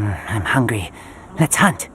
I'm hungry. Let's hunt.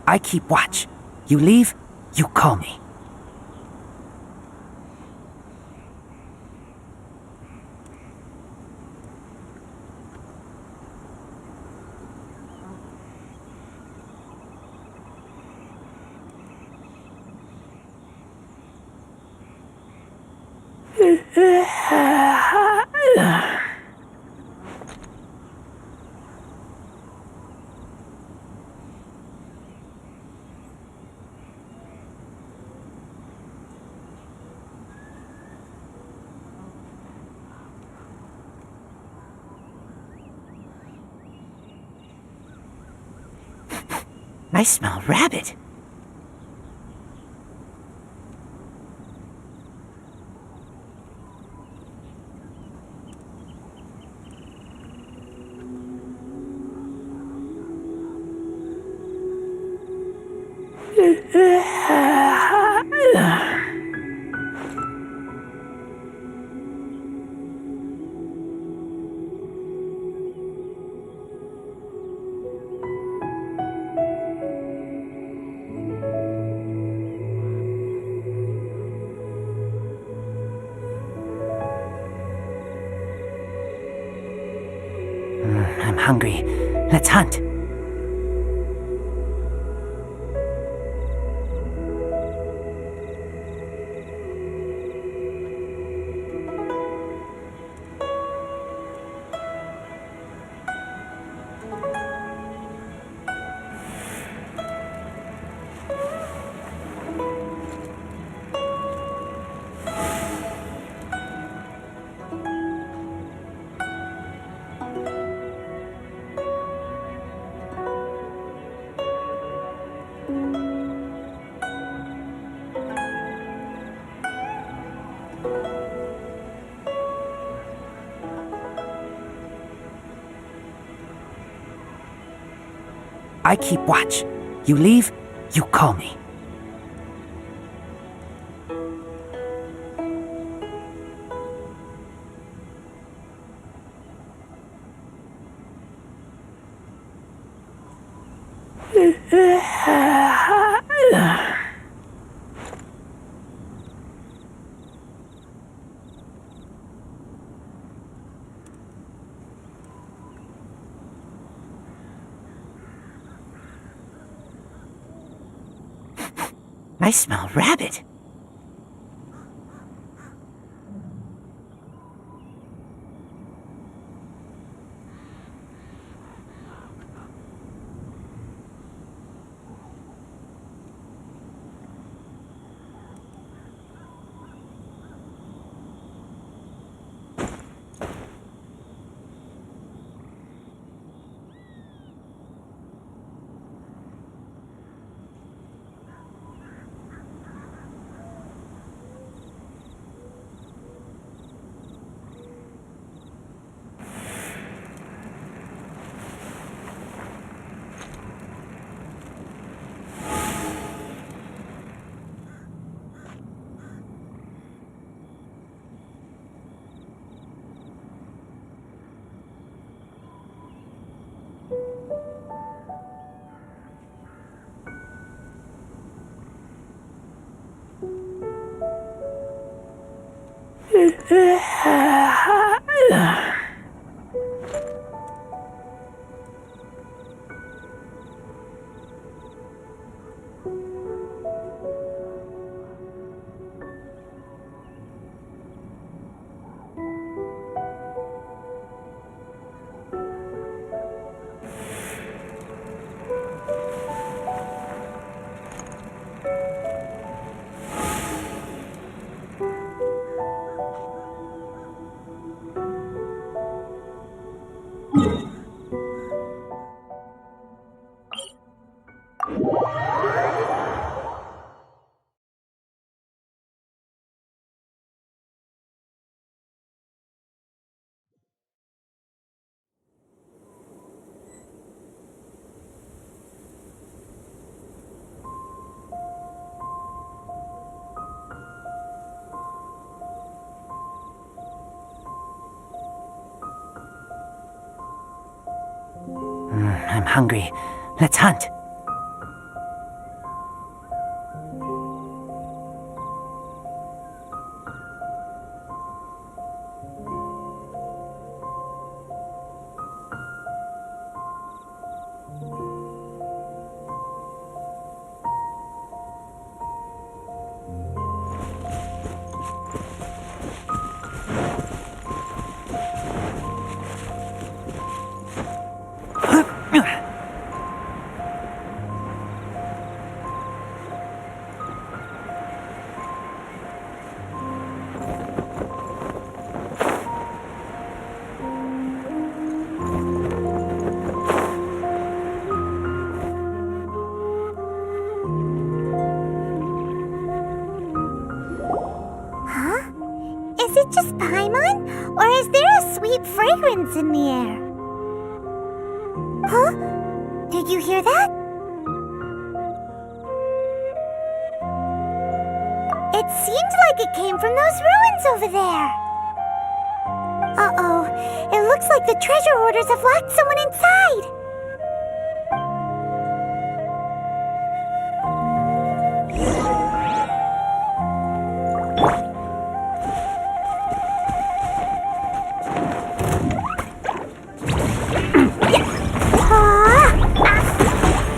I keep watch. You leave, you call me. I smell rabbit. I'm hungry. Let's hunt. I keep watch. You leave, you call me. I smell rabbit. I'm hungry. Let's hunt. Is it just Paimon, or is there a sweet fragrance in the air? Huh? Did you hear that? It seemed like it came from those ruins over there. Uh-oh, it looks like the treasure hoarders have locked someone inside.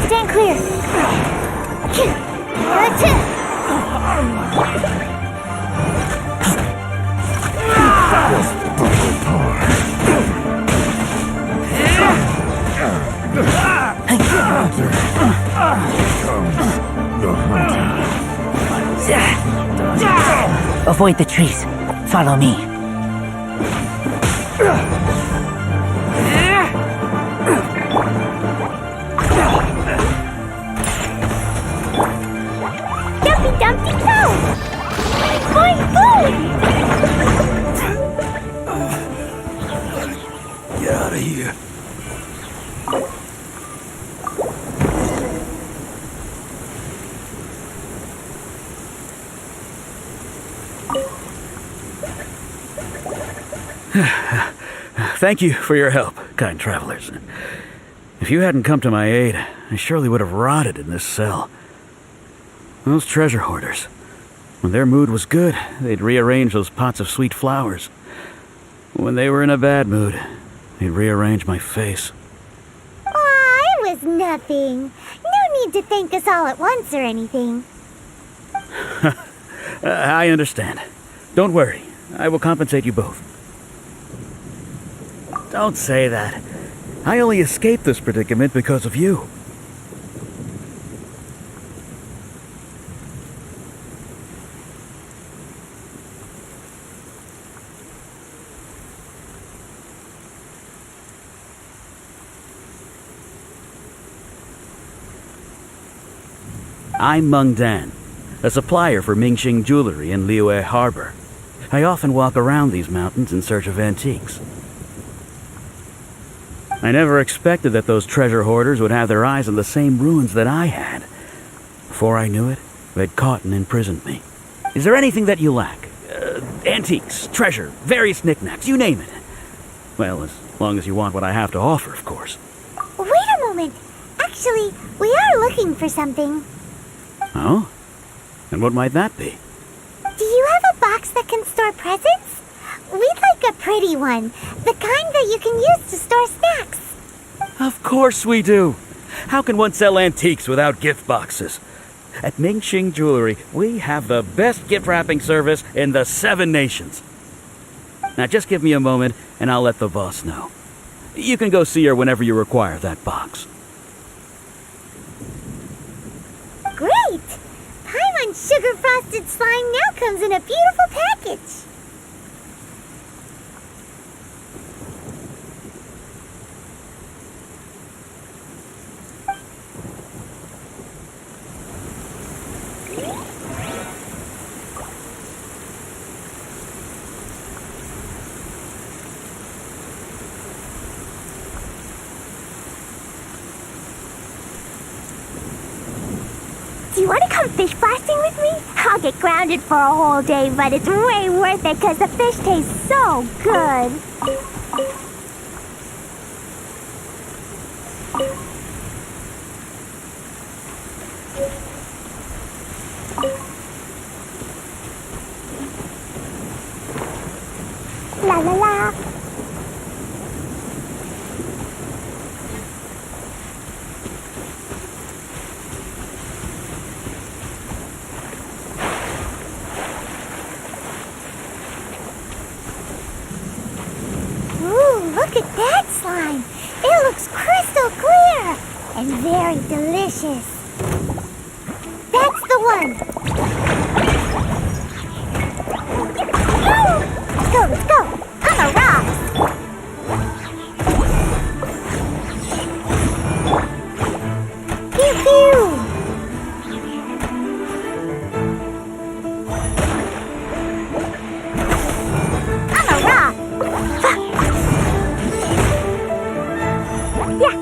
Stand clear. Avoid the trees. Follow me. Dumpty Dumpty go! Boing boing! Get out of here. Thank you for your help, kind travelers. If you hadn't come to my aid, I surely would have rotted in this cell. Those treasure hoarders, when their mood was good, they'd rearrange those pots of sweet flowers. When they were in a bad mood, they'd rearrange my face. Aw, it was nothing. No need to thank us all at once or anything. I understand. Don't worry, I will compensate you both. Don't say that. I only escaped this predicament because of you. I'm Mung Dan, a supplier for Mingxing jewelry in Liyue Harbor. I often walk around these mountains in search of antiques. I never expected that those treasure hoarders would have their eyes on the same ruins that I had. Before I knew it, they'd caught and imprisoned me. Is there anything that you lack? Antiques, treasure, various knickknacks, you name it. Well, as long as you want what I have to offer, of course. Wait a moment. Actually, we are looking for something. Oh? And what might that be? Do you have a box that can store presents? We'd like a pretty one. The kind that you can use to store snacks. Of course we do. How can one sell antiques without gift boxes? At Mingxing Jewelry, we have the best gift wrapping service in the 7 nations. Now just give me a moment and I'll let the boss know. You can go see her whenever you require that box. Great! Paimon's sugar frosted slime now comes in a beautiful package. Do you want to come fish blasting with me? I'll get grounded for a whole day, but it's way worth it because the fish tastes so good. la la. Ooh, look at that slime. It looks crystal clear and very delicious. That's the one. Let's go. I'm a rock. Pew pew. I'm a rock. Yeah.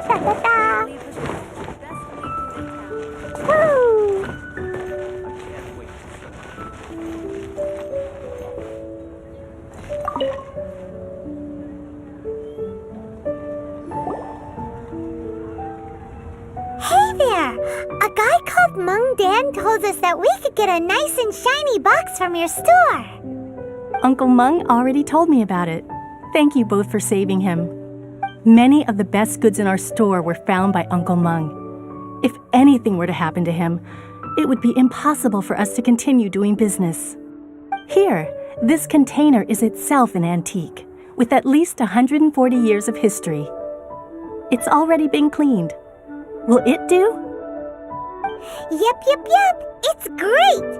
Ta-ta-ta! Woo! Hey there! A guy called Mung Dan told us that we could get a nice and shiny box from your store. Uncle Mung already told me about it. Thank you both for saving him. Many of the best goods in our store were found by Uncle Mung. If anything were to happen to him, it would be impossible for us to continue doing business. Here, this container is itself an antique, with at least 140 years of history. It's already been cleaned. Will it do? Yep. It's great!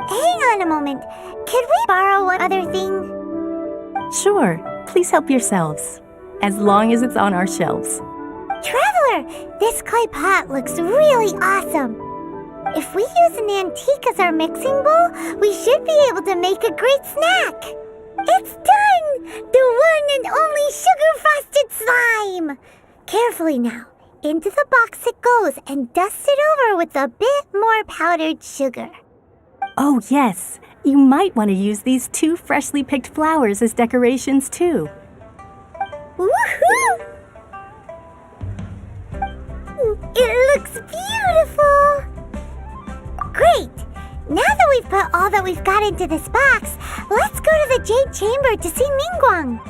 Hang on a moment. Could we borrow one other thing? Sure, please help yourselves, as long as it's on our shelves. Traveler, this clay pot looks really awesome. If we use an antique as our mixing bowl, we should be able to make a great snack. It's done! The one and only sugar-frosted slime! Carefully now. Into the box it goes and dust it over with a bit more powdered sugar. Oh yes, you might want to use these 2 freshly picked flowers as decorations too. Woohoo! It looks beautiful! Great! Now that we've put all that we've got into this box, let's go to the Jade Chamber to see Ningguang.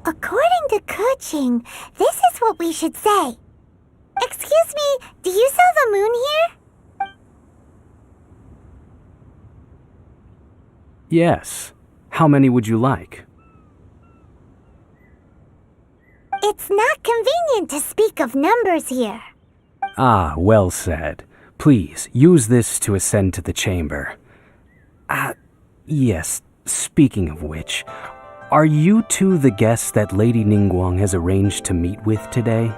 According to Kuching, this is what we should say. Excuse me, do you sell the moon here? Yes. How many would you like? It's not convenient to speak of numbers here. Ah, well said. Please, use this to ascend to the chamber. Yes, speaking of which, are you two the guests that Lady Ningguang has arranged to meet with today?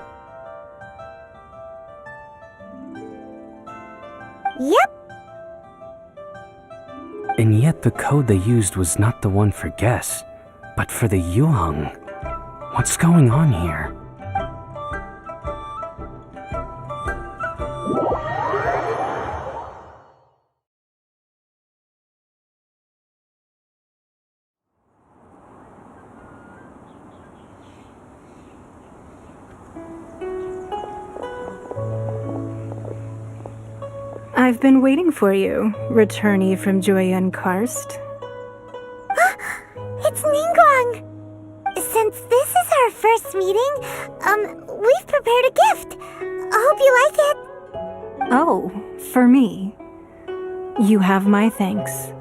Yep. And yet the code they used was not the one for guests, but for the Yuang. What's going on here? I've been waiting for you, returnee from Joyun Karst. It's Ningguang. Since this is our first meeting, we've prepared a gift. I hope you like it. Oh, for me. You have my thanks.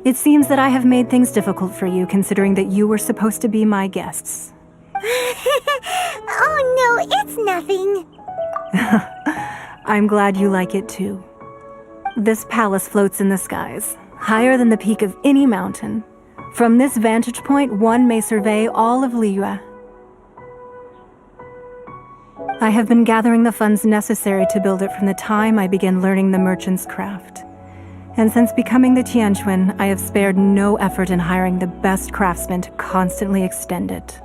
It seems that I have made things difficult for you, considering that you were supposed to be my guests. Oh no, it's nothing. I'm glad you like it too. This palace floats in the skies, higher than the peak of any mountain. From this vantage point, one may survey all of Liyue. I have been gathering the funds necessary to build it from the time I began learning the merchant's craft. And since becoming the Tianquan, I have spared no effort in hiring the best craftsmen to constantly extend it.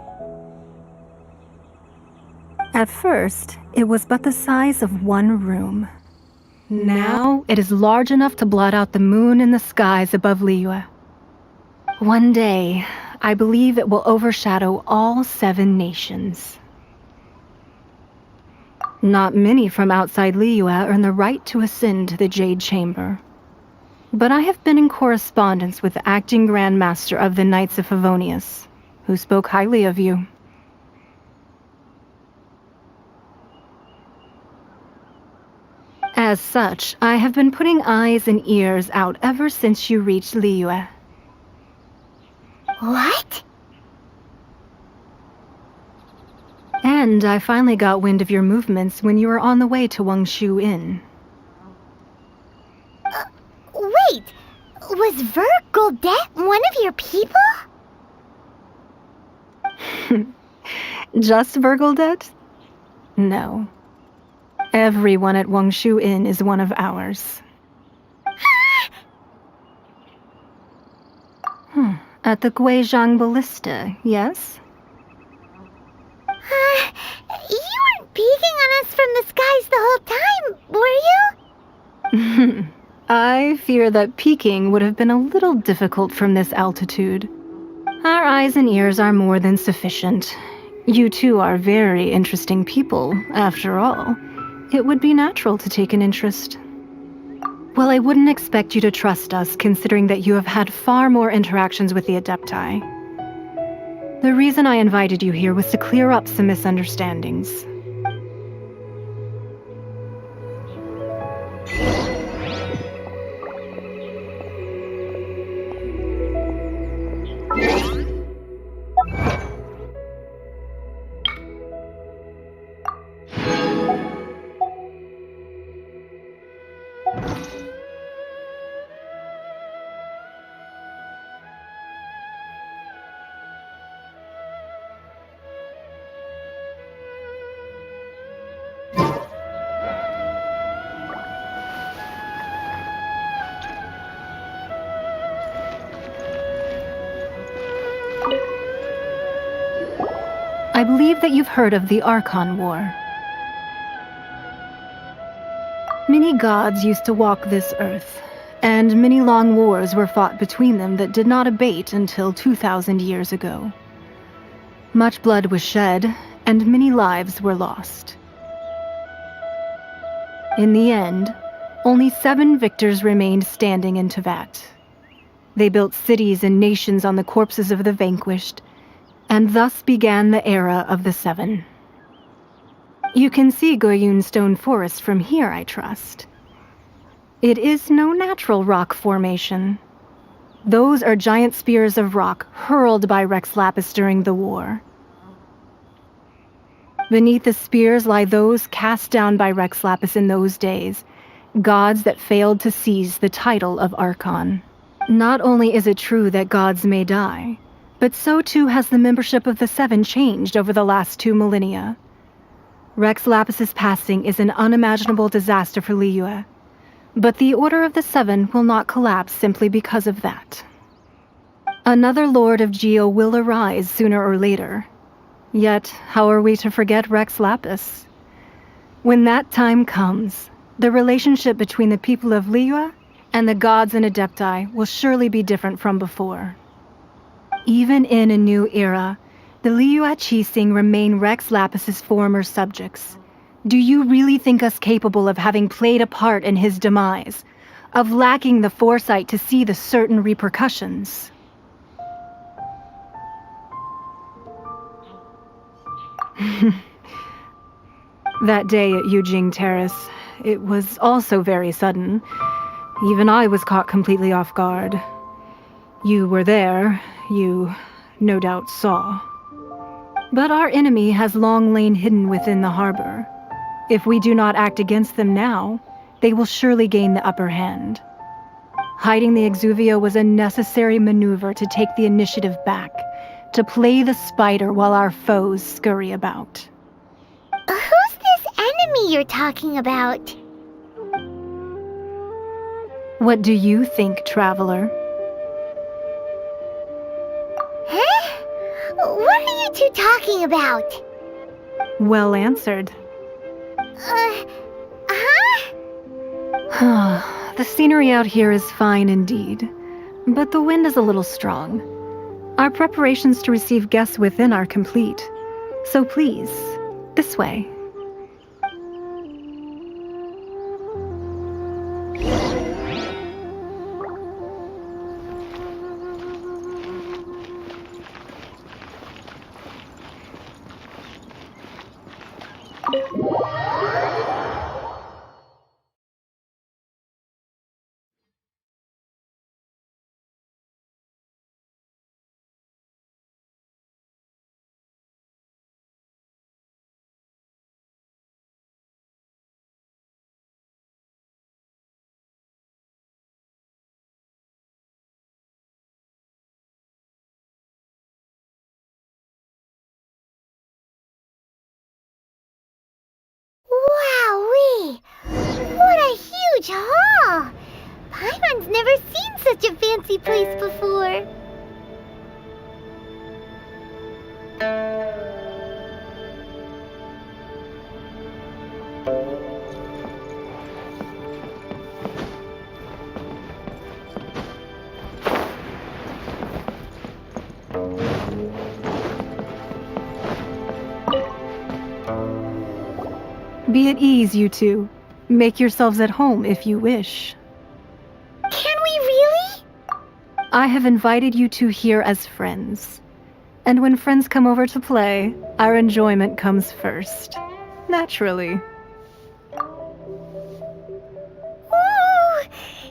At first, it was but the size of one room. Now, it is large enough to blot out the moon in the skies above Liyue. One day, I believe it will overshadow all 7 nations. Not many from outside Liyue earn the right to ascend to the Jade Chamber. But I have been in correspondence with the acting Grand Master of the Knights of Favonius, who spoke highly of you. As such, I have been putting eyes and ears out ever since you reached Liyue. What? And I finally got wind of your movements when you were on the way to Wangshu Inn. Wait, was Vergoldet one of your people? Just Vergoldet? No. Everyone at Wangshu Inn is one of ours. At the Guizhang Ballista, yes? You weren't peeking on us from the skies the whole time, were you? I fear that peeking would have been a little difficult from this altitude. Our eyes and ears are more than sufficient. You two are very interesting people, after all. It would be natural to take an interest. Well, I wouldn't expect you to trust us, considering that you have had far more interactions with the Adepti. The reason I invited you here was to clear up some misunderstandings. I believe that you've heard of the Archon War. Many gods used to walk this earth, and many long wars were fought between them that did not abate until 2,000 years ago. Much blood was shed, and many lives were lost. In the end, only 7 victors remained standing in Teyvat. They built cities and nations on the corpses of the vanquished, and thus began the era of the 7. You can see Goyun Stone Forest from here, I trust. It is no natural rock formation. Those are giant spears of rock hurled by Rex Lapis during the war. Beneath the spears lie those cast down by Rex Lapis in those days, gods that failed to seize the title of Archon. Not only is it true that gods may die, but so too has the membership of the Seven changed over the last 2 millennia. Rex Lapis's passing is an unimaginable disaster for Liyue, but the Order of the Seven will not collapse simply because of that. Another Lord of Geo will arise sooner or later. Yet, how are we to forget Rex Lapis? When that time comes, the relationship between the people of Liyue and the gods and Adepti will surely be different from before. Even in a new era, the Liyue Qixing remain Rex Lapis's former subjects. Do you really think us capable of having played a part in his demise, of lacking the foresight to see the certain repercussions? That day at Yujing Terrace, it was also very sudden. Even I was caught completely off guard. You were there, you no doubt saw. But our enemy has long lain hidden within the harbor. If we do not act against them now, they will surely gain the upper hand. Hiding the Exuvio was a necessary maneuver to take the initiative back, to play the spider while our foes scurry about. Who's this enemy you're talking about? What do you think, traveler? Huh? What are you two talking about? Well answered. The scenery out here is fine indeed, but the wind is a little strong. Our preparations to receive guests within are complete, so please, this way. Wowee! What a huge hall! Paimon's never seen such a fancy place before. Be at ease, you two. Make yourselves at home if you wish. Can we really? I have invited you two here as friends. And when friends come over to play, our enjoyment comes first. Naturally. Ooh!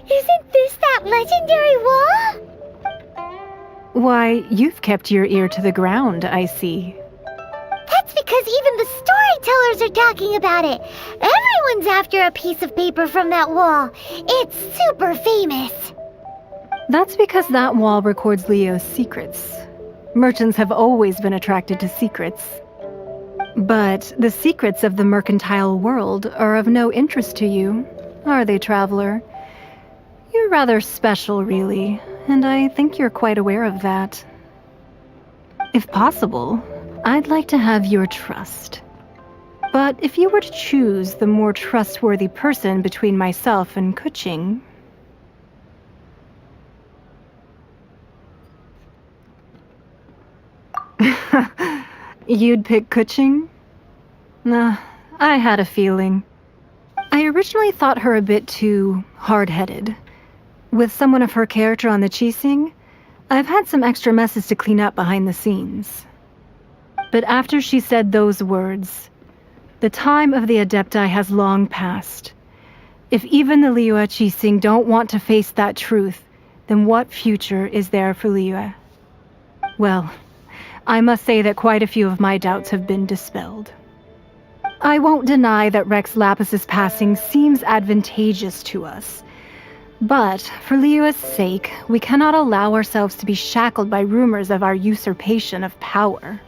Isn't this that legendary wall? Why, you've kept your ear to the ground, I see. That's because even the storytellers are talking about it. Everyone's after a piece of paper from that wall. It's super famous. That's because that wall records Liyue's secrets. Merchants have always been attracted to secrets. But the secrets of the mercantile world are of no interest to you, are they, traveler? You're rather special, really, and I think you're quite aware of that. If possible, I'd like to have your trust. But if you were to choose the more trustworthy person between myself and Kuching... You'd pick Kuching? Nah, I had a feeling. I originally thought her a bit too hard-headed. With someone of her character on the Qixing, I've had some extra messes to clean up behind the scenes. But after she said those words, the time of the Adepti has long passed. If even the Liyue Qixing don't want to face that truth, then what future is there for Liyue? Well, I must say that quite a few of my doubts have been dispelled. I won't deny that Rex Lapis's passing seems advantageous to us. But, for Liyue's sake, we cannot allow ourselves to be shackled by rumors of our usurpation of power.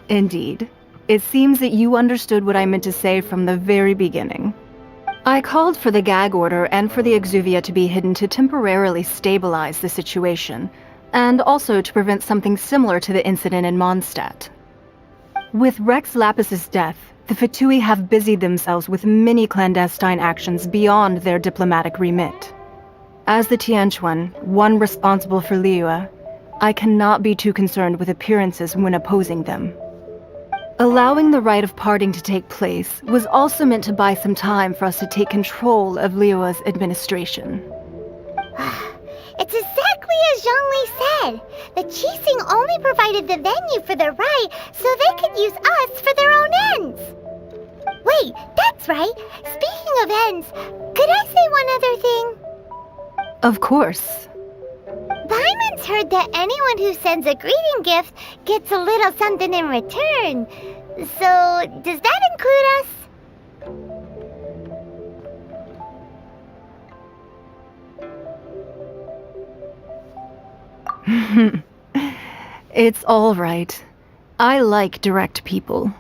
Indeed, it seems that you understood what I meant to say from the very beginning. I called for the gag order and for the exuvia to be hidden to temporarily stabilize the situation, and also to prevent something similar to the incident in Mondstadt. With Rex Lapis's death, the Fatui have busied themselves with many clandestine actions beyond their diplomatic remit. As the Tianquan, one responsible for Liyue, I cannot be too concerned with appearances when opposing them. Allowing the rite of parting to take place was also meant to buy some time for us to take control of Liyue's administration. It's exactly as Zhongli said. The Qixing only provided the venue for their rite so they could use us for their own ends. Wait, that's right. Speaking of ends, could I say one other thing? Of course. Paimon's heard that anyone who sends a greeting gift gets a little something in return. So, does that include us? It's all right. I like direct people.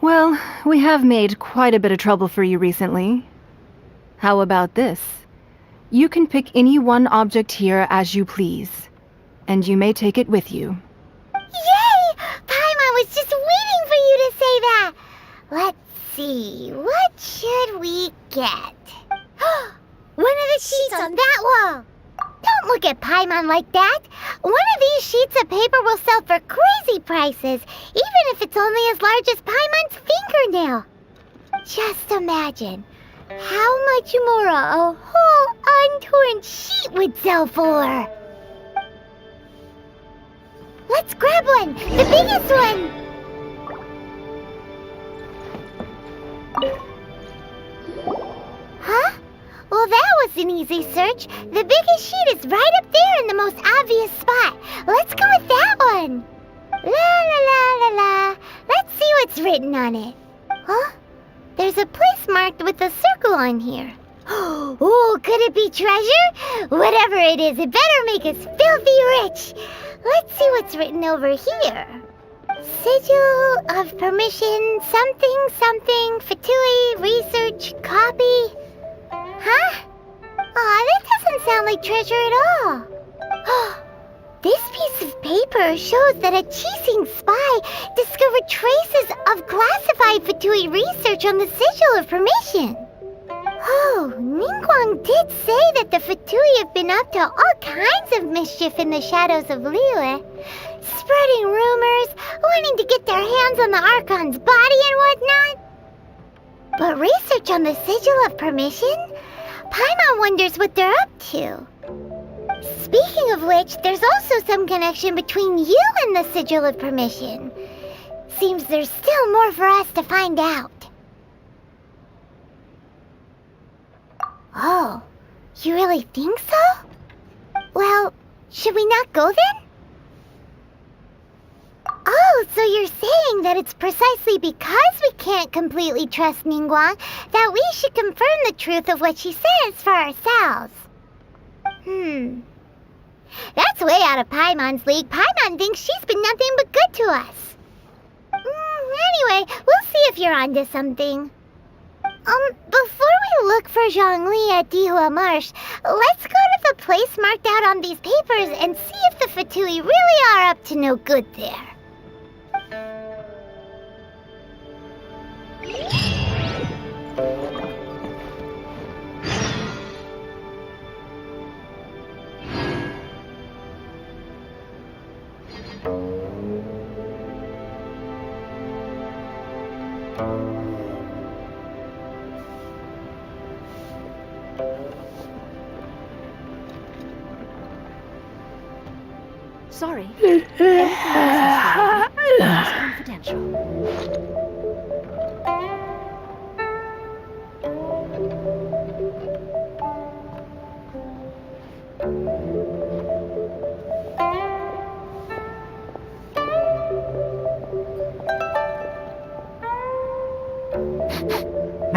Well, we have made quite a bit of trouble for you recently. How about this? You can pick any one object here as you please, and you may take it with you. Yay! Paimon was just waiting for you to say that! Let's see, what should we get? One of the sheets on that wall! Don't look at Paimon like that! One of these sheets of paper will sell for crazy prices, even if it's only as large as Paimon's fingernail. Just imagine how much more a whole untorn sheet would sell for. Let's grab one, the biggest one! Huh? Well, that was an easy search. The biggest sheet is right up there in the most obvious spot. Let's go with that one. La la la la la. Let's see what's written on it. Huh? There's a place marked with a circle on here. Oh, could it be treasure? Whatever it is, it better make us filthy rich. Let's see what's written over here. Sigil of permission, something, something, Fatui, research, copy. Huh? Aw, that doesn't sound like treasure at all. This piece of paper shows that a Qixing spy discovered traces of classified Fatui research on the Sigil of Permission. Oh, Ningguang did say that the Fatui have been up to all kinds of mischief in the shadows of Liyue, spreading rumors, wanting to get their hands on the Archon's body and whatnot. But research on the Sigil of Permission? Paimon wonders what they're up to. Speaking of which, there's also some connection between you and the Sigil of Permission. Seems there's still more for us to find out. Oh, you really think so? Well, should we not go then? Oh, so you're saying that it's precisely because we can't completely trust Ningguang that we should confirm the truth of what she says for ourselves. That's way out of Paimon's league. Paimon thinks she's been nothing but good to us. Anyway, we'll see if you're onto something. Before we look for Zhongli at Dihua Marsh, let's go to the place marked out on these papers and see if the Fatui really are up to no good there. Sorry. Everything is confidential.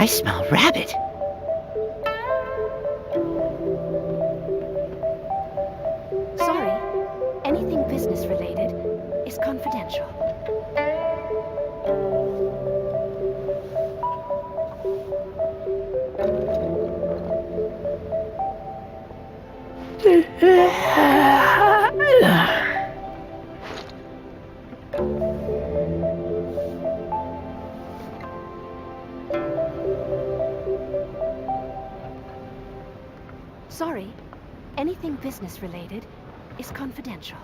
I smell rabbit. Sorry, anything business related is confidential. Sorry, anything business related is confidential.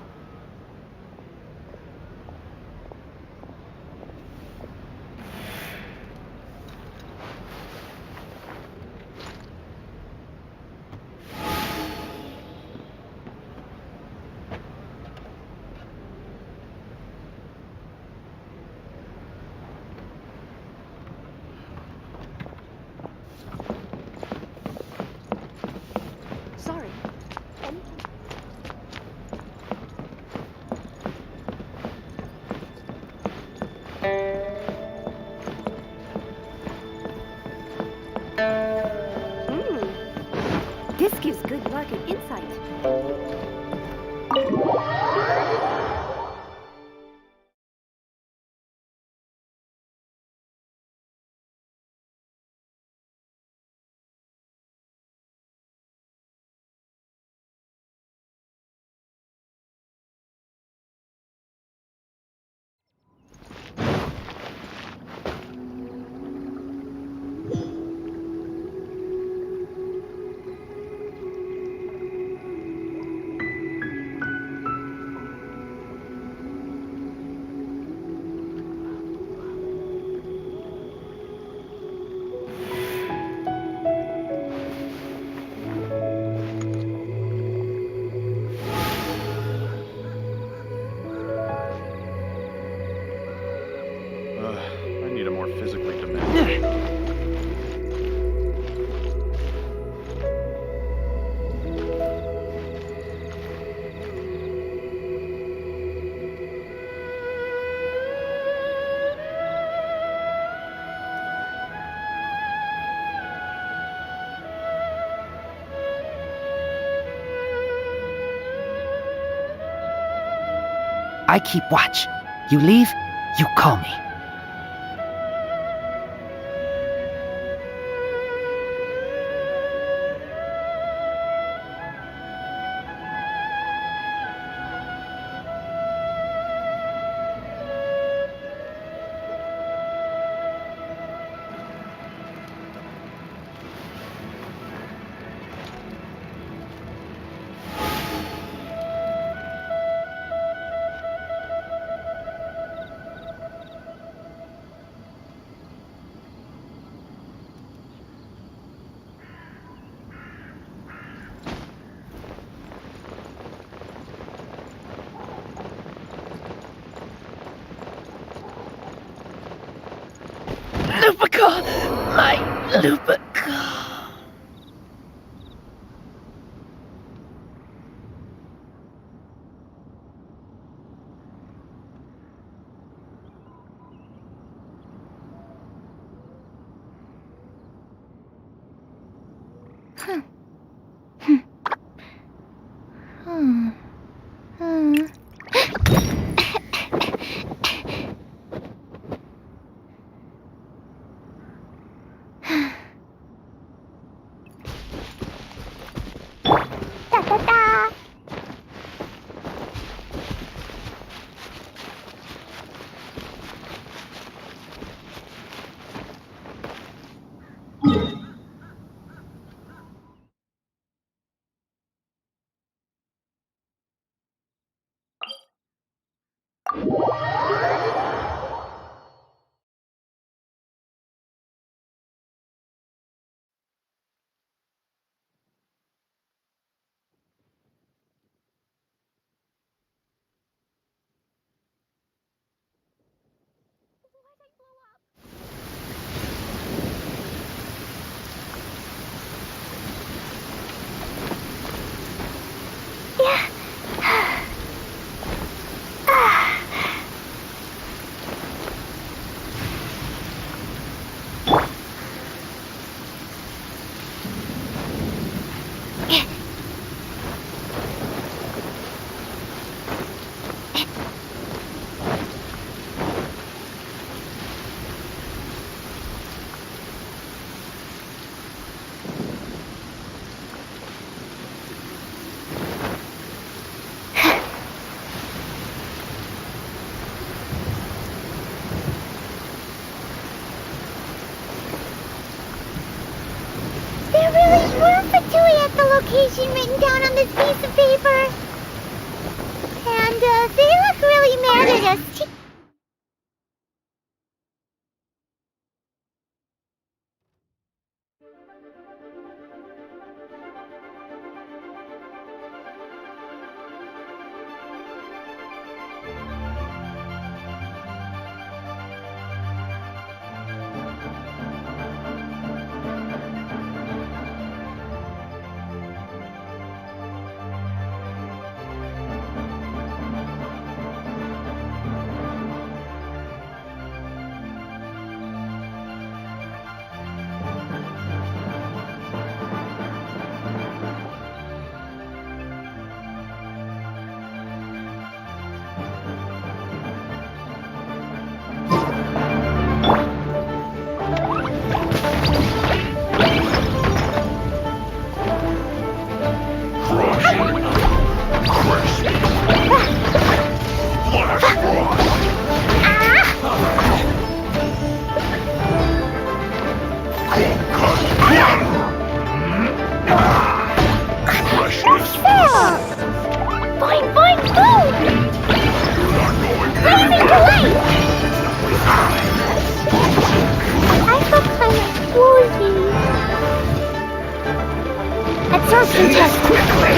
Sorry, anything... This gives good market insight. I need a more physically demanding. I keep watch. You leave, you call me. Lupica! My Lupica! Da-da-da! There really were Fatui at the location written down on this piece of paper. And they look really mad at us. Boing, boing, boom! Blazing light! I feel kind of woozy. Absorption test quickly!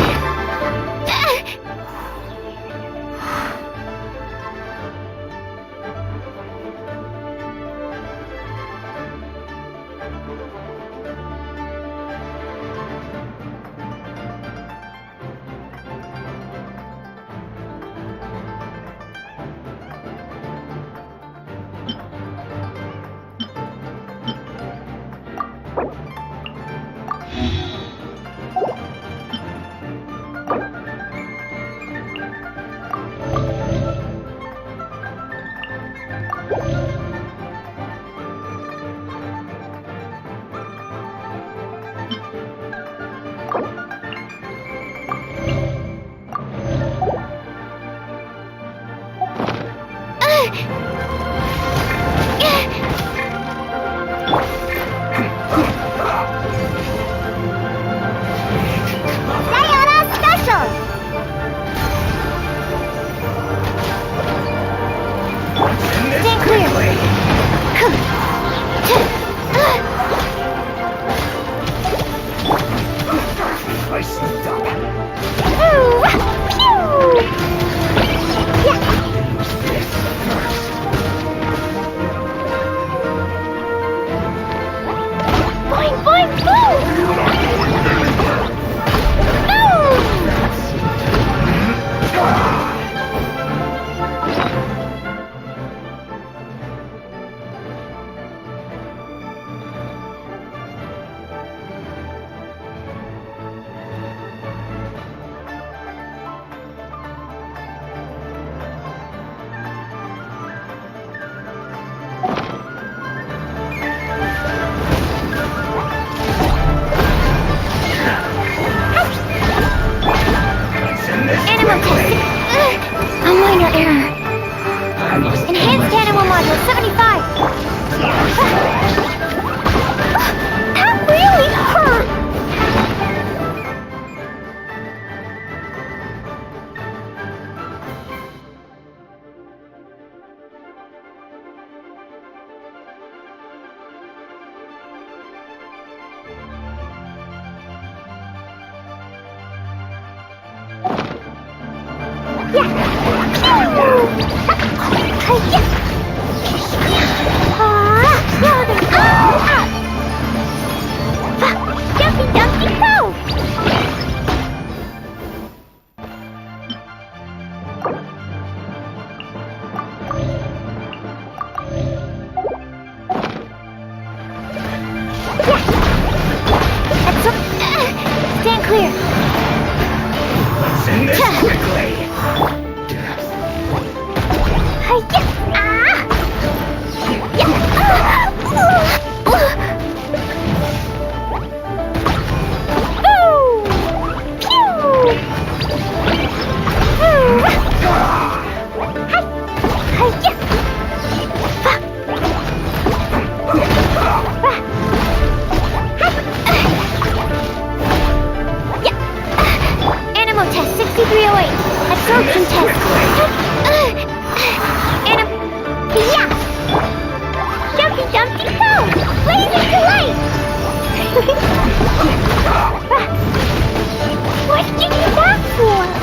What did you do that for?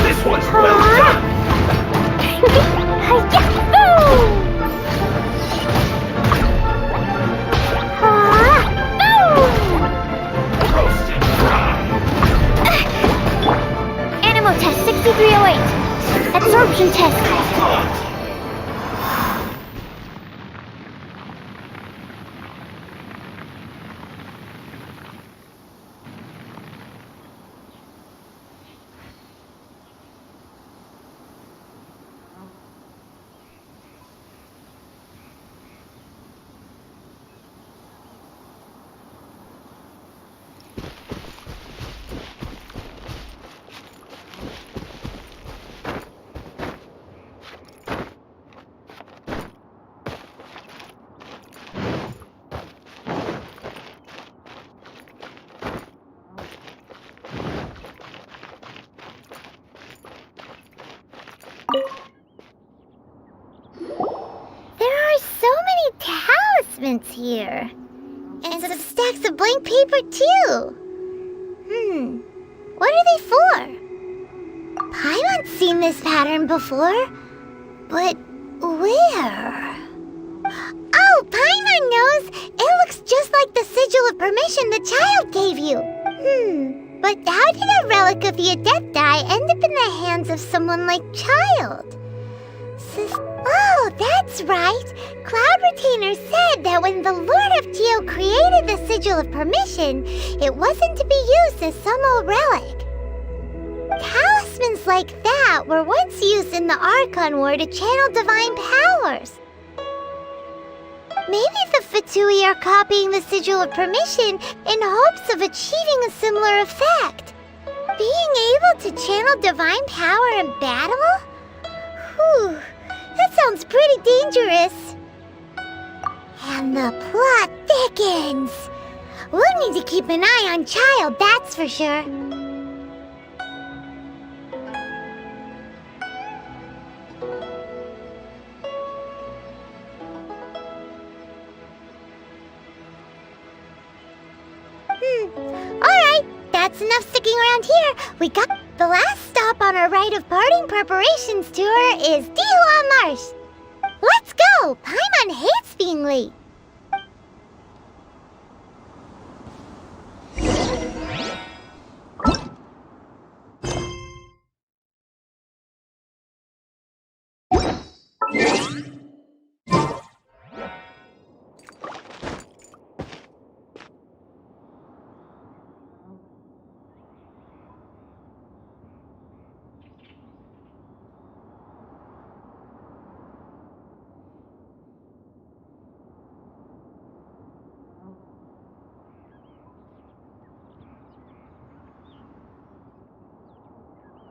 This one's well done! attachments here. And some stacks of blank paper, too. What are they for? Paimon's seen this pattern before. But where? Oh, Paimon knows! It looks just like the sigil of permission the child gave you. But how did a relic of the Adepti end up in the hands of someone like Child? Oh, that's right! Cloud Retainer said that when the Lord of Geo created the sigil of permission, it wasn't to be used as some old relic. Talismans like that were once used in the Archon War to channel divine powers. Maybe the Fatui are copying the sigil of permission in hopes of achieving a similar effect. Being able to channel divine power in battle? Whew, that sounds pretty dangerous. And the plot thickens. We'll need to keep an eye on Child, that's for sure. Alright, that's enough sticking around here. We got the last stop on our rite of parting preparations tour is Dihua Marsh. Let's go! Paimon hates being late.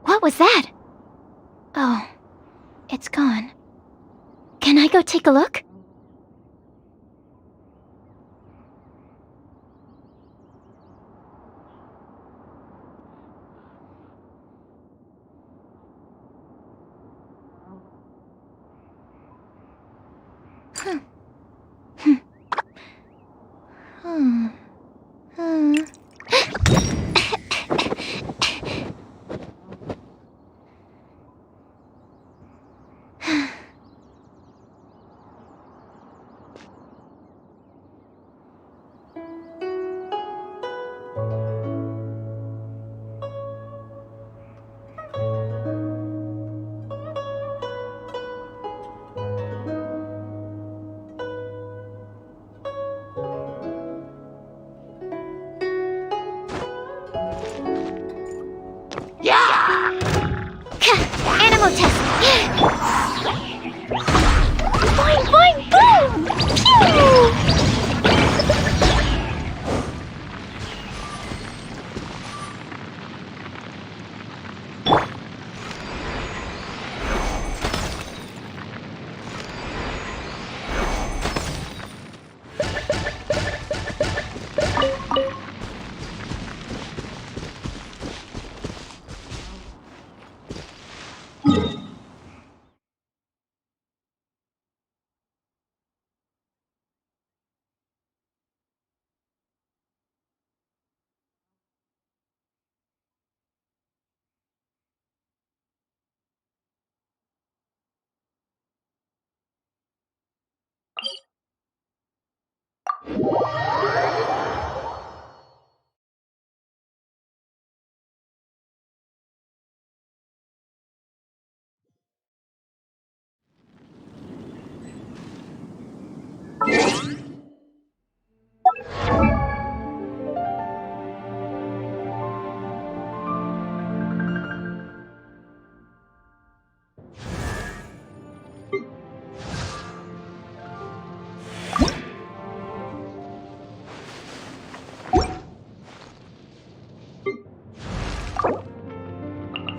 What was that? Oh, it's gone. Can I go take a look? Animal test. Boing, boing, boom! Pew!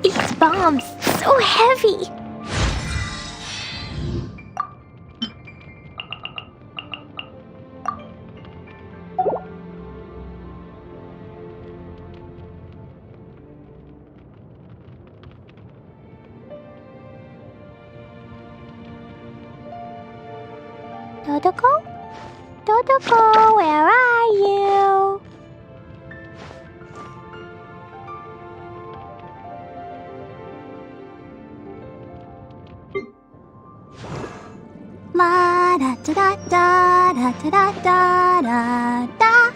These bombs, so heavy. Dodoko? Totoko, where are you? La da da da da da da da da da.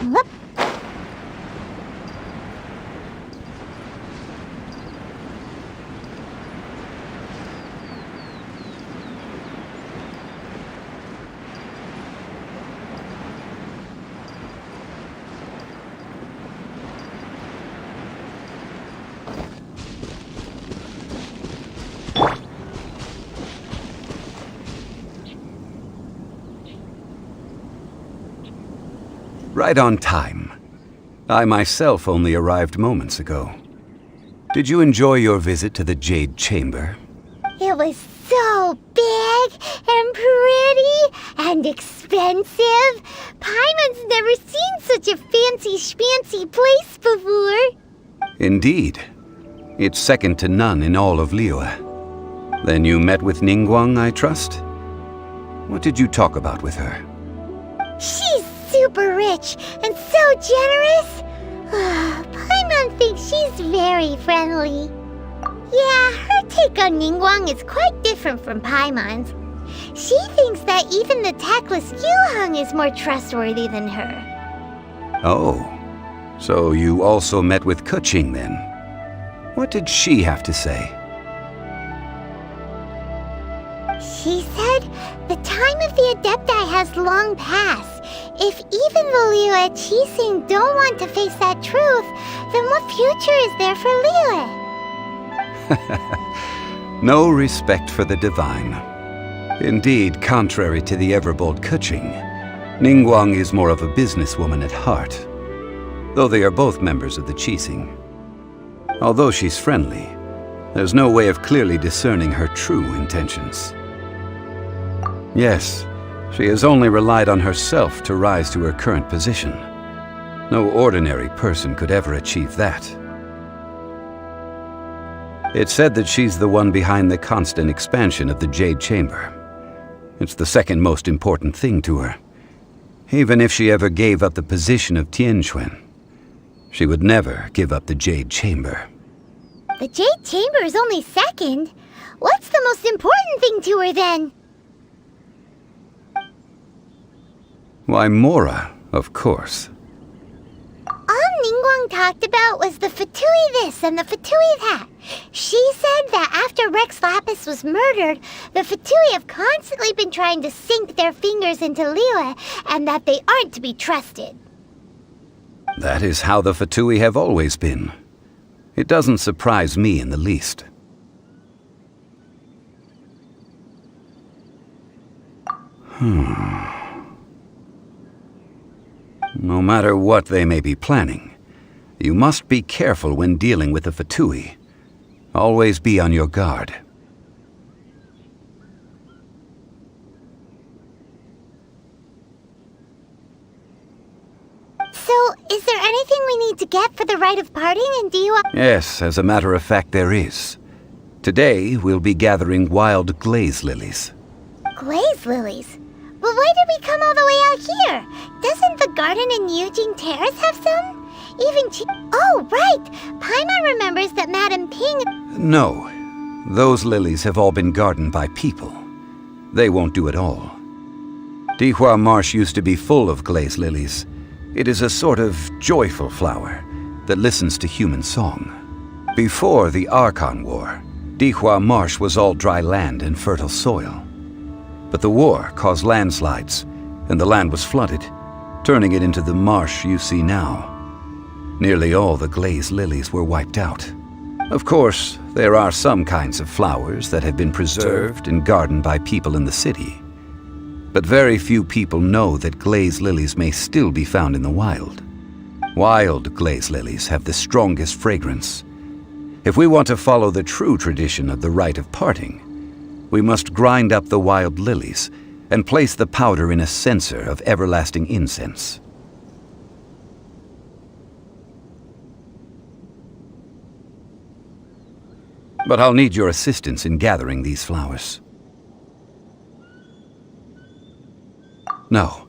Whoop. Right on time. I myself only arrived moments ago. Did you enjoy your visit to the Jade Chamber? It was so big and pretty and expensive. Paimon's never seen such a fancy schmancy place before. Indeed. It's second to none in all of Liyue. Then you met with Ningguang, I trust? What did you talk about with her? She's super rich and so generous. Paimon thinks she's very friendly. Yeah, her take on Ningguang is quite different from Paimon's. She thinks that even the tactless Yuheng is more trustworthy than her. Oh, so you also met with Keqing then? What did she have to say? She said the time of the Adepti has long passed. If even the Liyue Qixing don't want to face that truth, then what future is there for Liyue? No respect for the divine. Indeed, contrary to the ever-bold Keqing, Ningguang is more of a businesswoman at heart, though they are both members of the Qixing. Although she's friendly, there's no way of clearly discerning her true intentions. Yes, she has only relied on herself to rise to her current position. No ordinary person could ever achieve that. It's said that she's the one behind the constant expansion of the Jade Chamber. It's the second most important thing to her. Even if she ever gave up the position of Tianquan, she would never give up the Jade Chamber. The Jade Chamber is only second. What's the most important thing to her then? Why, Mora, of course. All Ningguang talked about was the Fatui this and the Fatui that. She said that after Rex Lapis was murdered, the Fatui have constantly been trying to sink their fingers into Liyue, and that they aren't to be trusted. That is how the Fatui have always been. It doesn't surprise me in the least. No matter what they may be planning, you must be careful when dealing with the Fatui. Always be on your guard. So, is there anything we need to get for the rite of parting in Diwa? Yes, as a matter of fact, there is. Today, we'll be gathering wild glazed lilies. Glazed lilies? But why did we come all the way out here? Doesn't the garden in Yujing Terrace have some? Oh, right! Paimon remembers that Madame Ping... No. Those lilies have all been gardened by people. They won't do it all. Dihua Marsh used to be full of glazed lilies. It is a sort of joyful flower that listens to human song. Before the Archon War, Dihua Marsh was all dry land and fertile soil. But the war caused landslides, and the land was flooded, turning it into the marsh you see now. Nearly all the glazed lilies were wiped out. Of course, there are some kinds of flowers that have been preserved and gardened by people in the city. But very few people know that glazed lilies may still be found in the wild. Wild glazed lilies have the strongest fragrance. If we want to follow the true tradition of the rite of parting, we must grind up the wild lilies and place the powder in a censer of everlasting incense. But I'll need your assistance in gathering these flowers. No,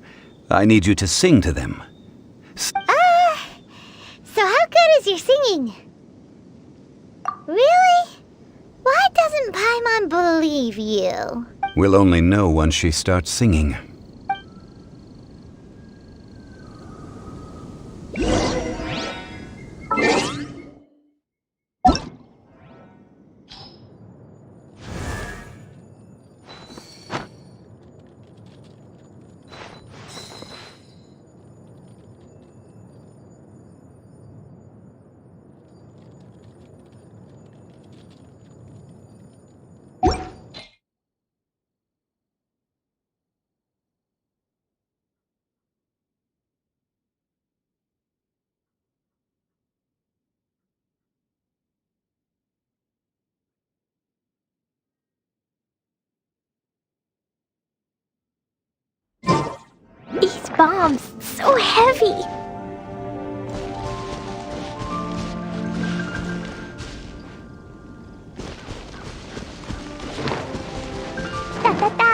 I need you to sing to them. So how good is your singing? Really? Why doesn't Paimon believe you? We'll only know once she starts singing. These bombs, so heavy. Da da da.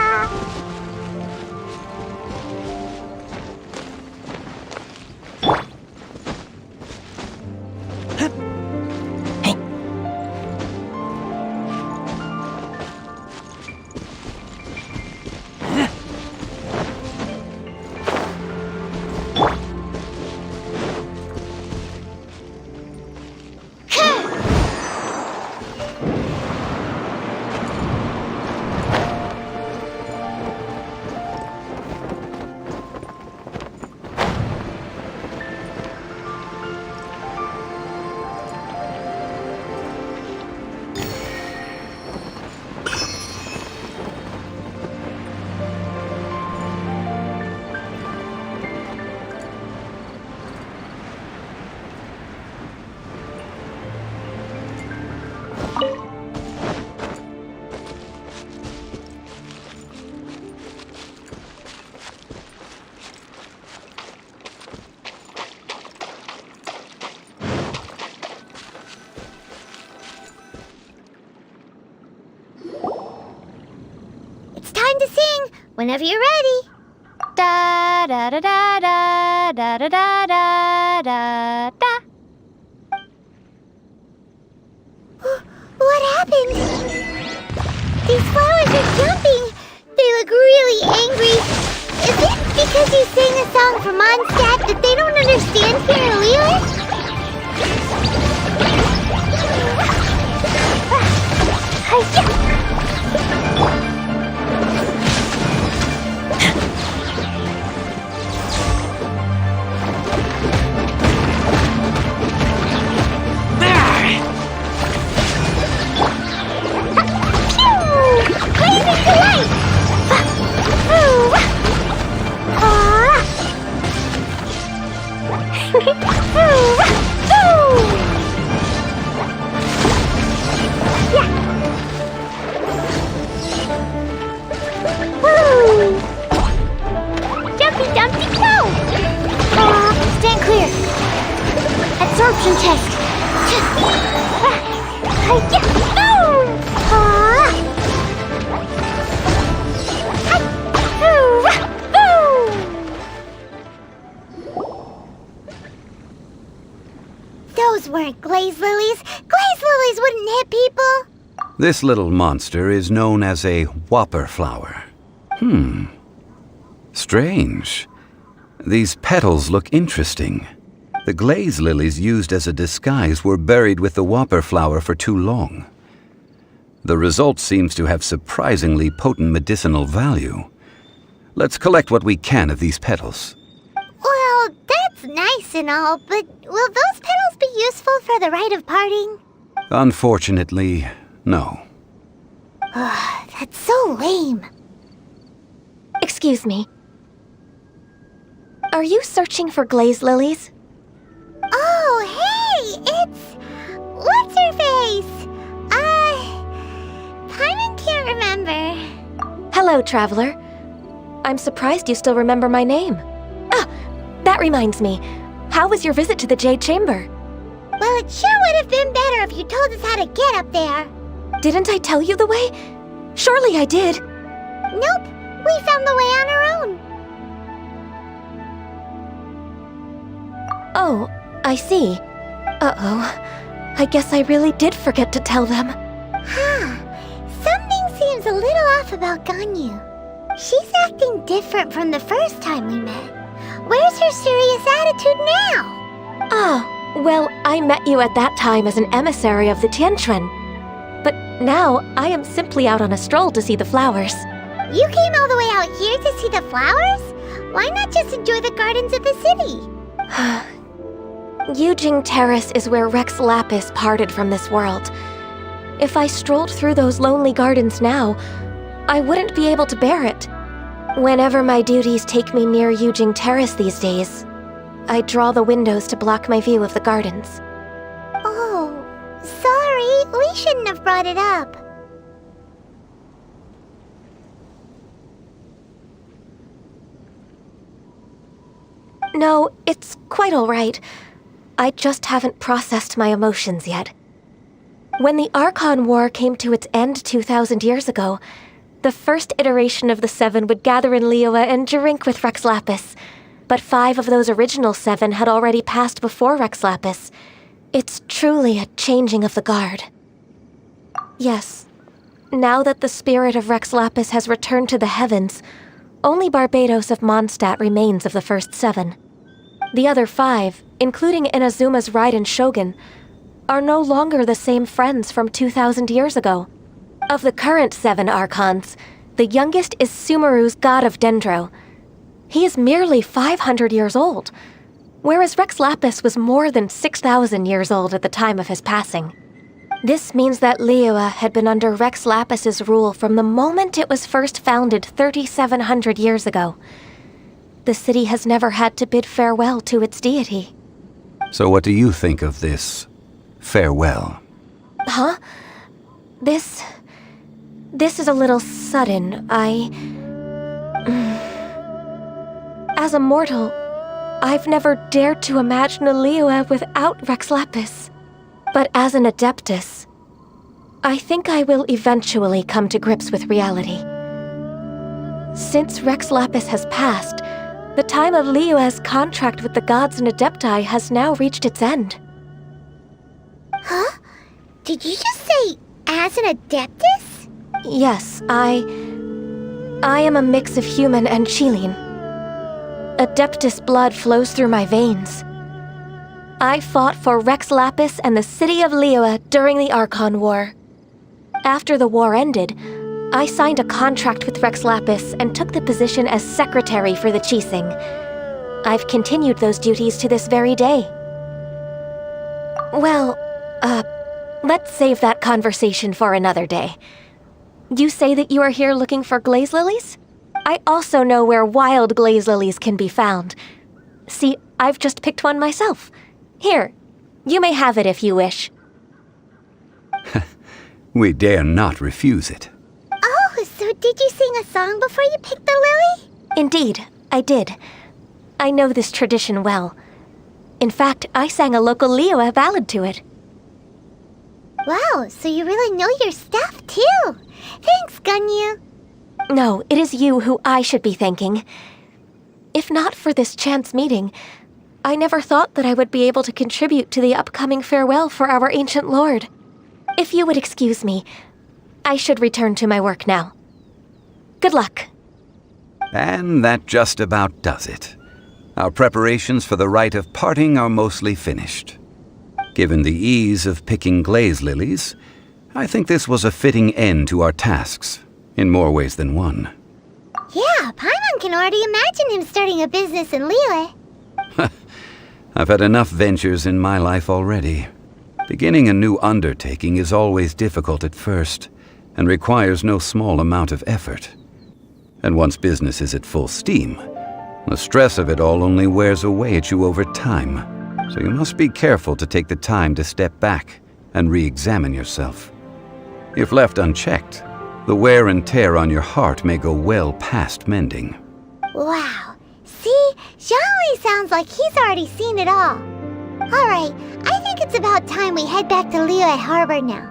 Time to sing whenever you're ready. Da da da da da da da da da da da. What happened? These flowers are jumping. They look really angry. Is it because you sang a song for Mondstadt that they don't understand here in Liyue? Absorption test. Those weren't glazed lilies. Glazed lilies wouldn't hit people. This little monster is known as a whopper flower. Strange. These petals look interesting. The glazed lilies used as a disguise were buried with the whopper flower for too long. The result seems to have surprisingly potent medicinal value. Let's collect what we can of these petals. Well, that's nice and all, but will those petals be useful for the rite of parting? Unfortunately, no. That's so lame. Excuse me. Are you searching for glazed lilies? Oh, hey! It's... What's-her-face? Paimon can't remember. Hello, traveler. I'm surprised you still remember my name. Ah, that reminds me. How was your visit to the Jade Chamber? Well, it sure would have been better if you told us how to get up there. Didn't I tell you the way? Surely I did. Nope, we found the way on our own. Oh, I see. Uh-oh. I guess I really did forget to tell them. Something seems a little off about Ganyu. She's acting different from the first time we met. Where's her serious attitude now? Ah, well, I met you at that time as an emissary of the Tianquan. But now, I am simply out on a stroll to see the flowers. You came all the way out here to see the flowers? Why not just enjoy the gardens of the city? Yujing Terrace is where Rex Lapis parted from this world. If I strolled through those lonely gardens now, I wouldn't be able to bear it. Whenever my duties take me near Yujing Terrace these days, I draw the windows to block my view of the gardens. Oh, sorry, we shouldn't have brought it up. No, it's quite all right. I just haven't processed my emotions yet. When the Archon War came to its end 2,000 years ago, the first iteration of the Seven would gather in Liyue and drink with Rex Lapis. But 5 of those original 7 had already passed before Rex Lapis. It's truly a changing of the guard. Yes, now that the spirit of Rex Lapis has returned to the heavens, only Barbados of Mondstadt remains of the first 7. The other 5, including Inazuma's Raiden Shogun, are no longer the same friends from 2,000 years ago. Of the current 7 Archons, the youngest is Sumeru's god of Dendro. He is merely 500 years old, whereas Rex Lapis was more than 6,000 years old at the time of his passing. This means that Liyue had been under Rex Lapis's rule from the moment it was first founded 3,700 years ago. The city has never had to bid farewell to its deity. So what do you think of this farewell? Huh? This is a little sudden. As a mortal, I've never dared to imagine a Liyue without Rex Lapis. But as an Adeptus, I think I will eventually come to grips with reality. Since Rex Lapis has passed, the time of Liyue's contract with the gods and Adepti has now reached its end. Huh? Did you just say, as an Adeptus? Yes, I am a mix of human and Qilin. Adeptus blood flows through my veins. I fought for Rex Lapis and the city of Liyue during the Archon War. After the war ended, I signed a contract with Rex Lapis and took the position as secretary for the Qixing. I've continued those duties to this very day. Well, let's save that conversation for another day. You say that you are here looking for glazed lilies? I also know where wild glazed lilies can be found. See, I've just picked one myself. Here, you may have it if you wish. We dare not refuse it. Oh, so did you sing a song before you picked the lily? Indeed, I did. I know this tradition well. In fact, I sang a local Liyue ballad to it. Wow, so you really know your stuff, too. Thanks, Ganyu. No, it is you who I should be thanking. If not for this chance meeting, I never thought that I would be able to contribute to the upcoming farewell for our ancient lord. If you would excuse me, I should return to my work now. Good luck. And that just about does it. Our preparations for the rite of parting are mostly finished. Given the ease of picking glazed lilies, I think this was a fitting end to our tasks, in more ways than one. Yeah, Paimon can already imagine him starting a business in Liyue. I've had enough ventures in my life already. Beginning a new undertaking is always difficult at first, and requires no small amount of effort. And once business is at full steam, the stress of it all only wears away at you over time, so you must be careful to take the time to step back and re-examine yourself. If left unchecked, the wear and tear on your heart may go well past mending. Wow. See? Zhongli sounds like he's already seen it all. Alright, I think it's about time we head back to Liyue Harbor now.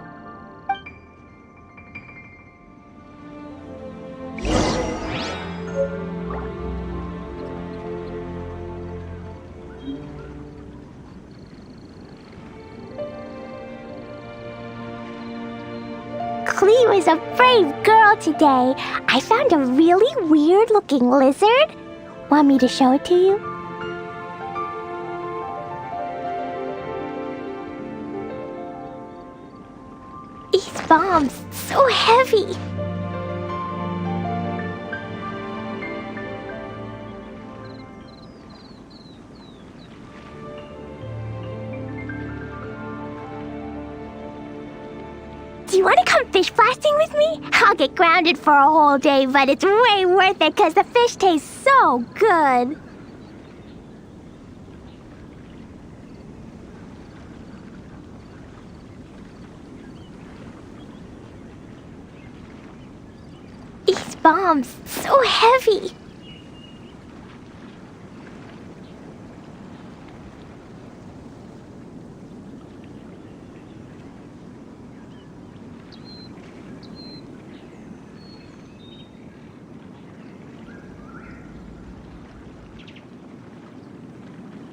Klee was a brave girl today. I found a really weird-looking lizard. Want me to show it to you? These bombs, so heavy. Do you want to come fish blasting with me? I'll get grounded for a whole day, but it's way worth it because the fish tastes so good. These bombs, so heavy.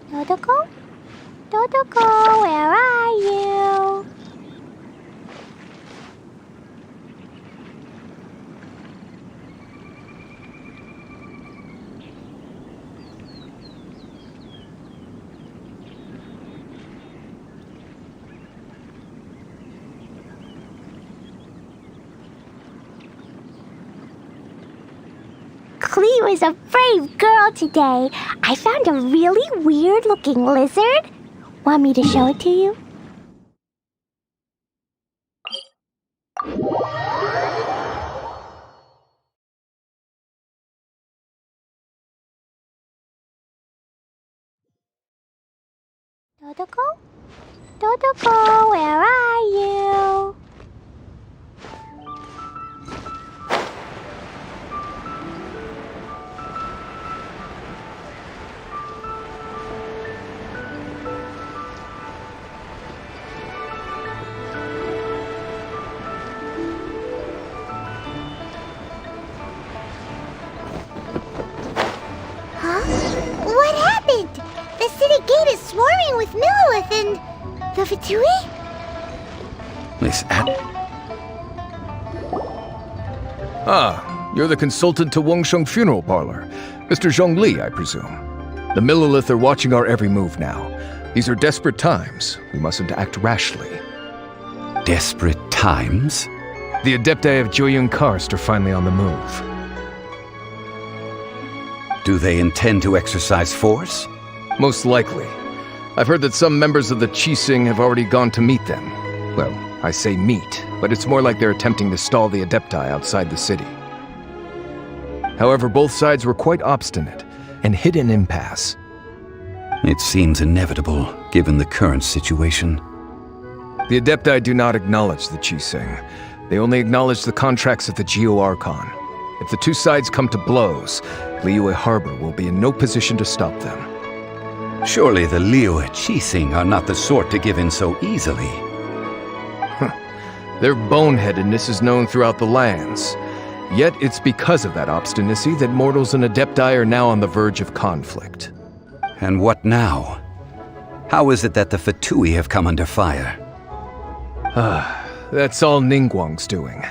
Dodoko? Dodoko, where are you? Klee was a brave girl today. I found a really weird-looking lizard. Want me to show it to you? Dodoko? Dodoko, where are you? What happened? The city gate is swarming with Millilith and... the Fatui? This Ah, you're the consultant to Wengsheng Funeral Parlor. Mr. Zhongli, I presume. The Millilith are watching our every move now. These are desperate times. We mustn't act rashly. Desperate times? The Adepti of Joyun Karst are finally on the move. Do they intend to exercise force? Most likely. I've heard that some members of the Qixing have already gone to meet them. Well, I say meet, but it's more like they're attempting to stall the Adepti outside the city. However, both sides were quite obstinate and hit an impasse. It seems inevitable, given the current situation. The Adepti do not acknowledge the Qixing. They only acknowledge the contracts of the Geo-Archon. If the two sides come to blows, Liyue Harbor will be in no position to stop them. Surely the Liyue Qixing are not the sort to give in so easily. Their boneheadedness is known throughout the lands. Yet it's because of that obstinacy that mortals and Adepti are now on the verge of conflict. And what now? How is it that the Fatui have come under fire? That's all Ningguang's doing.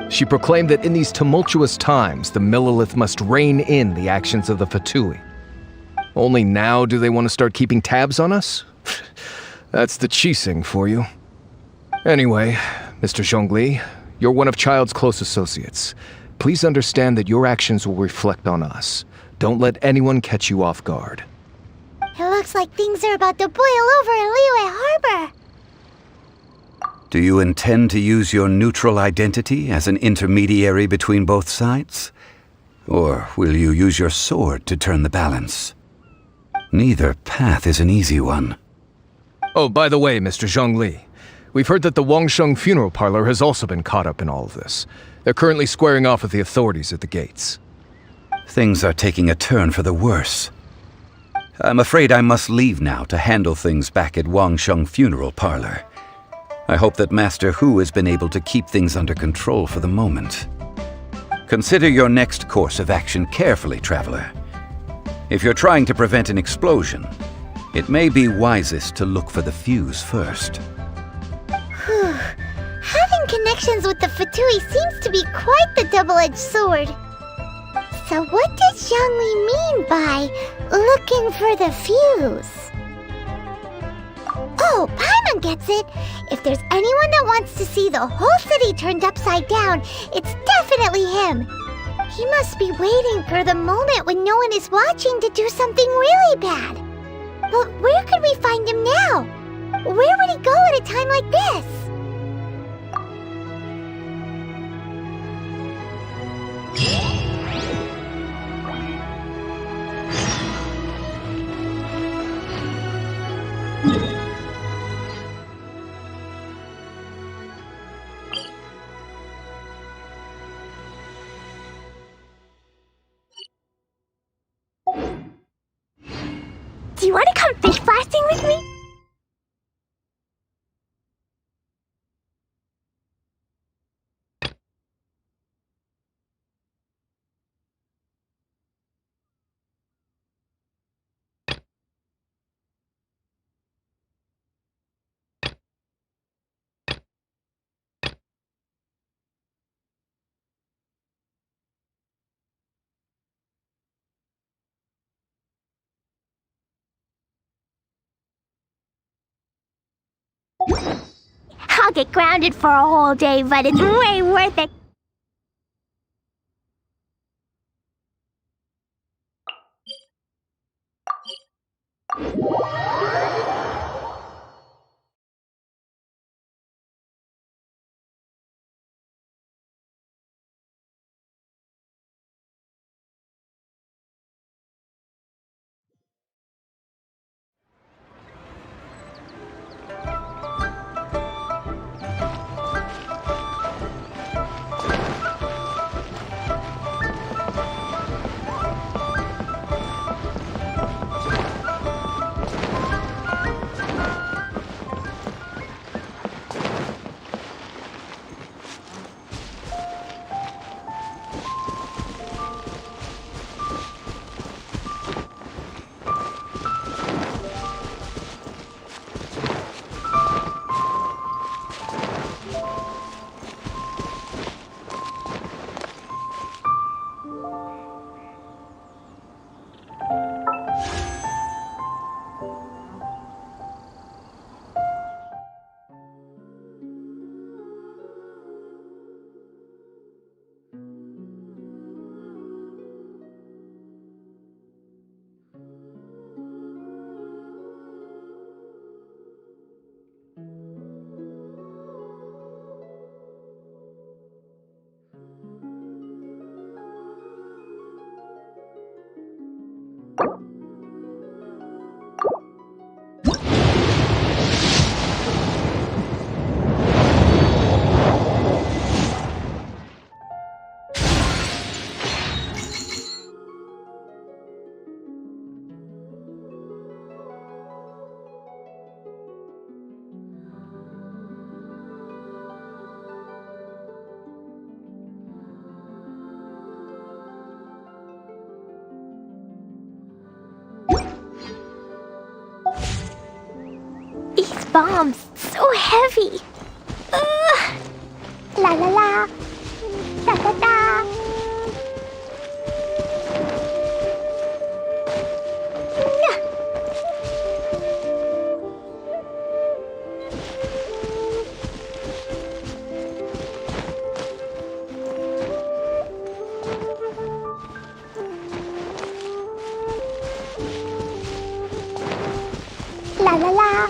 She proclaimed that in these tumultuous times, the Millilith must rein in the actions of the Fatui. Only now do they want to start keeping tabs on us? That's the Qixing for you. Anyway, Mr. Zhongli, you're one of Child's close associates. Please understand that your actions will reflect on us. Don't let anyone catch you off guard. It looks like things are about to boil over in Liyue Harbor. Do you intend to use your neutral identity as an intermediary between both sides? Or will you use your sword to turn the balance? Neither path is an easy one. Oh, by the way, Mr. Zhongli, we've heard that the Wangsheng funeral parlor has also been caught up in all of this. They're currently squaring off with the authorities at the gates. Things are taking a turn for the worse. I'm afraid I must leave now to handle things back at Wangsheng funeral parlor. I hope that Master Hu has been able to keep things under control for the moment. Consider your next course of action carefully, Traveler. If you're trying to prevent an explosion, it may be wisest to look for the fuse first. Having connections with the Fatui seems to be quite the double-edged sword. So what does Zhongli mean by looking for the fuse? Oh, Paimon gets it! If there's anyone that wants to see the whole city turned upside down, it's definitely him! He must be waiting for the moment when no one is watching to do something really bad. But where could we find him now? Where would he go at a time like this? Do you want to come fish blasting with me? I'll get grounded for a whole day, but it's way worth it. These bombs, so heavy. La la la. Da da da. La la la.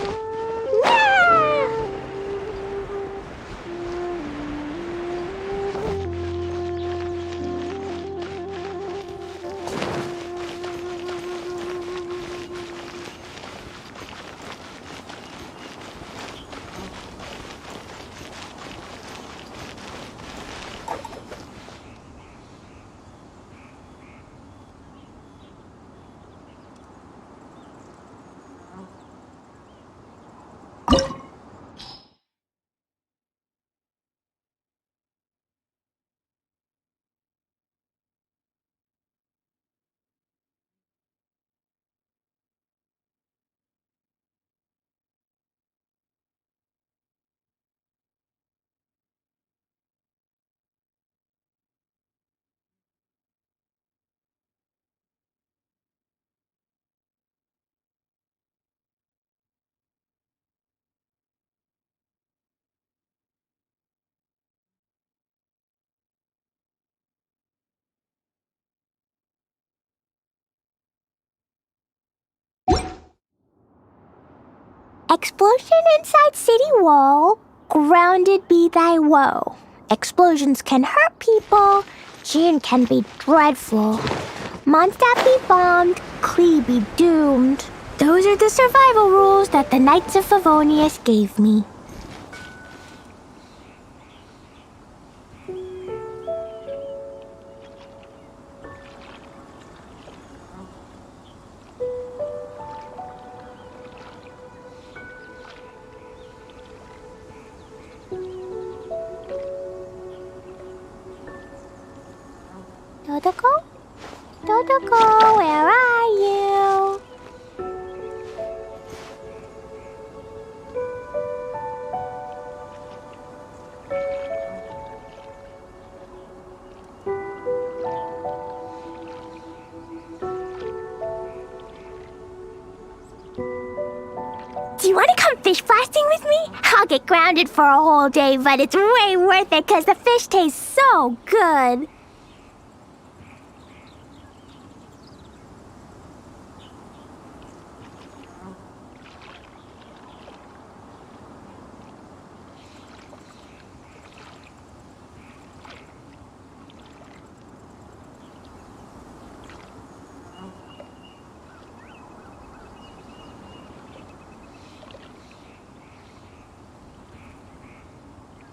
Explosion inside city wall, grounded be thy woe. Explosions can hurt people, June can be dreadful. Mondstadt be bombed, Klee be doomed. Those are the survival rules that the Knights of Favonius gave me. Dodoko? Dodoko, where are you? Do you want to come fish blasting with me? I'll get grounded for a whole day, but it's way worth it because the fish tastes so good.